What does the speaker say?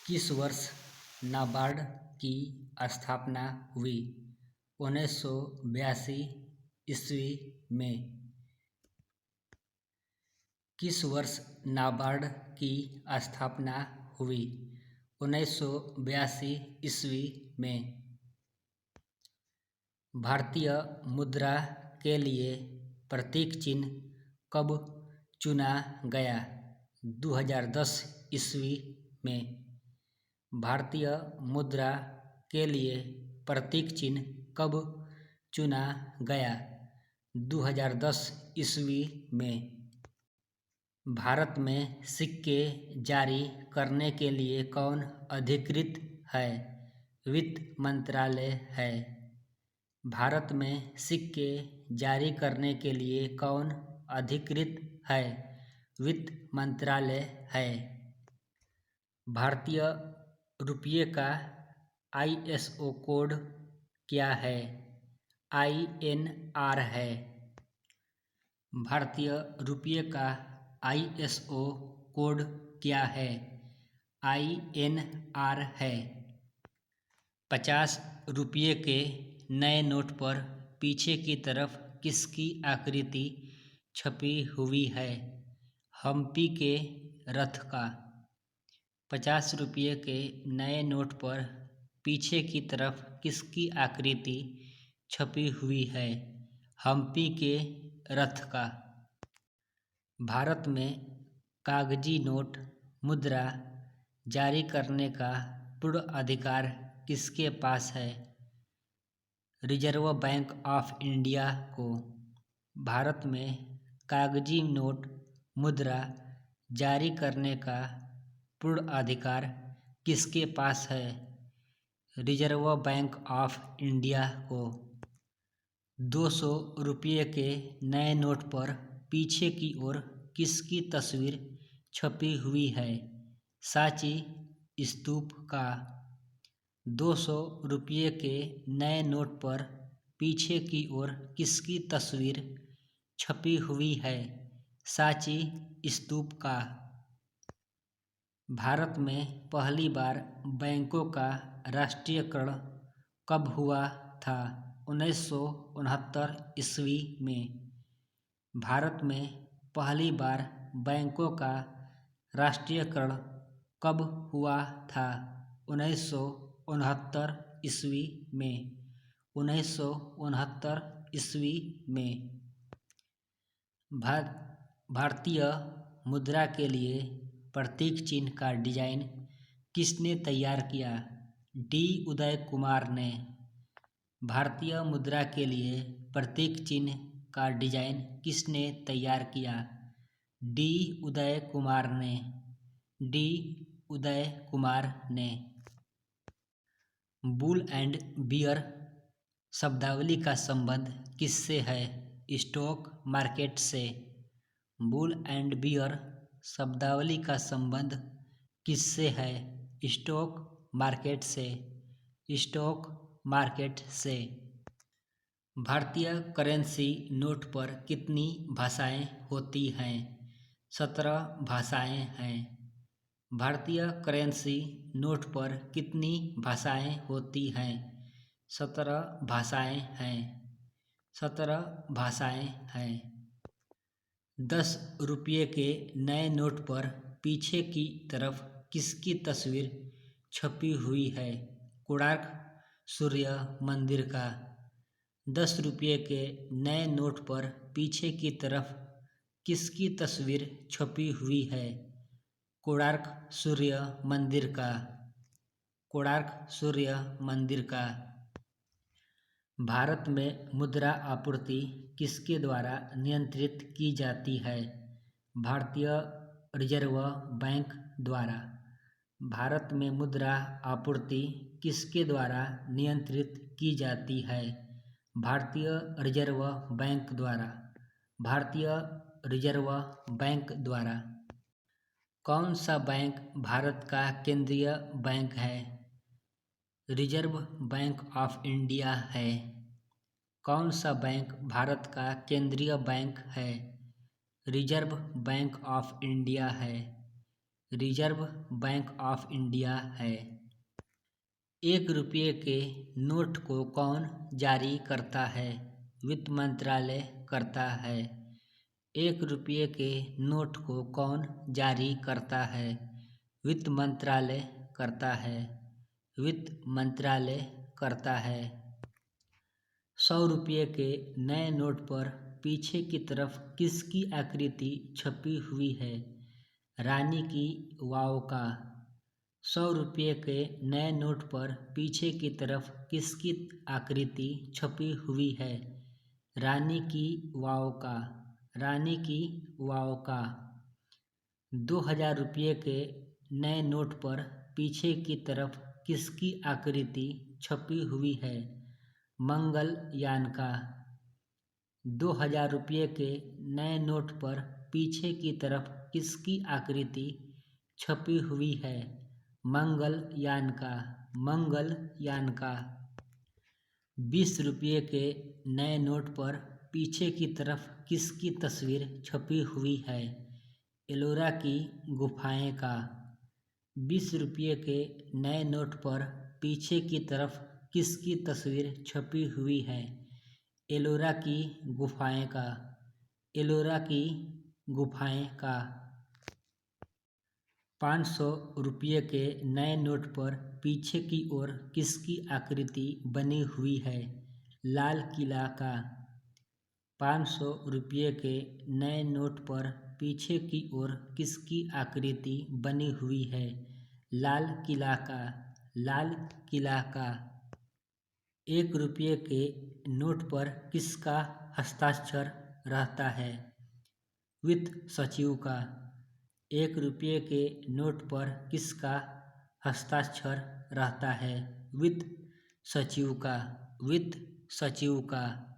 किस वर्ष नाबार्ड की स्थापना हुई? 1982 ईस्वी में। किस वर्ष नाबार्ड की स्थापना हुई? 1982 ईस्वी में। भारतीय मुद्रा के लिए प्रतीक चिन्ह कब चुना गया? 2010 ईस्वी में। भारतीय मुद्रा के लिए प्रतीक चिन्ह कब चुना गया? 2010 ईस्वी में। भारत में सिक्के जारी करने के लिए कौन अधिकृत है? वित्त मंत्रालय है। भारत में सिक्के जारी करने के लिए कौन अधिकृत है? वित्त मंत्रालय है। भारतीय रुपये का ISO कोड क्या है? INR है। भारतीय रुपये का ISO कोड क्या है? INR है। 50 रुपये के नए नोट पर पीछे की तरफ किसकी आकृति छपी हुई है? हम्पी के रथ का। 50 रुपये के नए नोट पर पीछे की तरफ किसकी आकृति छपी हुई है? हम्पी के रथ का। भारत में कागजी नोट मुद्रा जारी करने का पूर्ण अधिकार किसके पास है? रिजर्व बैंक ऑफ इंडिया को। भारत में कागजी नोट मुद्रा जारी करने का पूर्ण अधिकार किसके पास है? रिजर्व बैंक ऑफ इंडिया को। 200 रुपये के नए नोट पर पीछे की ओर किसकी तस्वीर छपी हुई है? सांची स्तूप का। 200 रुपये के नए नोट पर पीछे की ओर किसकी तस्वीर छपी हुई है? सांची स्तूप का। भारत में पहली बार बैंकों का राष्ट्रीयकरण कब हुआ था? 1969 ईस्वी में। भारत में पहली बार बैंकों का राष्ट्रीयकरण कब हुआ था? 1969 ईस्वी में। 1969 ईस्वी में। भारतीय मुद्रा के लिए प्रतीक चिन्ह का डिजाइन किसने तैयार किया? डी उदय कुमार ने। भारतीय मुद्रा के लिए प्रतीक चिन्ह का डिजाइन किसने तैयार किया? डी उदय कुमार ने। डी उदय कुमार ने। बुल एंड बियर शब्दावली का संबंध किससे है? स्टॉक मार्केट से। बुल एंड बियर शब्दावली का संबंध किससे है? स्टॉक मार्केट से। स्टॉक मार्केट से। भारतीय करेंसी नोट पर कितनी भाषाएं होती हैं? 17 भाषाएं हैं। भारतीय करेंसी नोट पर कितनी भाषाएं होती हैं? 17 भाषाएं हैं। 17 भाषाएं हैं। 10 रुपये के नए नोट पर पीछे की तरफ किसकी तस्वीर छपी हुई है? कोणार्क सूर्य मंदिर का। 10 रुपये के नए नोट पर पीछे की तरफ किसकी तस्वीर छपी हुई है? कोणार्क सूर्य मंदिर का। कोणार्क सूर्य मंदिर का। भारत में मुद्रा आपूर्ति किसके द्वारा नियंत्रित की जाती है? भारतीय रिजर्व बैंक द्वारा। भारत में मुद्रा आपूर्ति किसके द्वारा नियंत्रित की जाती है? भारतीय रिजर्व बैंक द्वारा। भारतीय रिजर्व बैंक द्वारा। कौन सा बैंक भारत का केंद्रीय बैंक है? रिजर्व बैंक ऑफ इंडिया है। कौन सा बैंक भारत का केंद्रीय बैंक है? रिजर्व बैंक ऑफ इंडिया है। रिजर्व बैंक ऑफ इंडिया है। 1 रुपये के नोट को कौन जारी करता है? वित्त मंत्रालय करता है। 1 रुपये के नोट को कौन जारी करता है? वित्त मंत्रालय करता है। वित्त मंत्रालय करता है। 100 रुपये के नए नोट पर पीछे की तरफ किसकी आकृति छपी हुई है? रानी की वाव का। 100 रुपये के नए नोट पर पीछे की तरफ किसकी आकृति छपी हुई है? रानी की वाव का। रानी की वाव का। 2000 रुपये के नए नोट पर पीछे की तरफ किसकी आकृति छपी हुई है? मंगलयान का। 2000 रुपये के नए नोट पर पीछे की तरफ किसकी आकृति छपी हुई है? मंगलयान का। मंगलयान का। 20 रुपये के नए नोट पर पीछे की तरफ किसकी तस्वीर छपी हुई है? एलोरा की गुफाएं का। 20 रुपये के नए नोट पर पीछे की तरफ किसकी तस्वीर छपी हुई है? एलोरा की गुफाएं का। एलोरा की गुफाएं का। 500 रुपये के नए नोट पर पीछे की ओर किसकी आकृति बनी हुई है? लाल किला का। 500 रुपये के नए नोट पर पीछे की ओर किसकी आकृति बनी हुई है? लाल किला का। लाल किला का। 1 रुपये के नोट पर किसका हस्ताक्षर रहता है? वित्त सचिव का। 1 रुपये के नोट पर किसका हस्ताक्षर रहता है? वित्त सचिव का। वित्त सचिव का।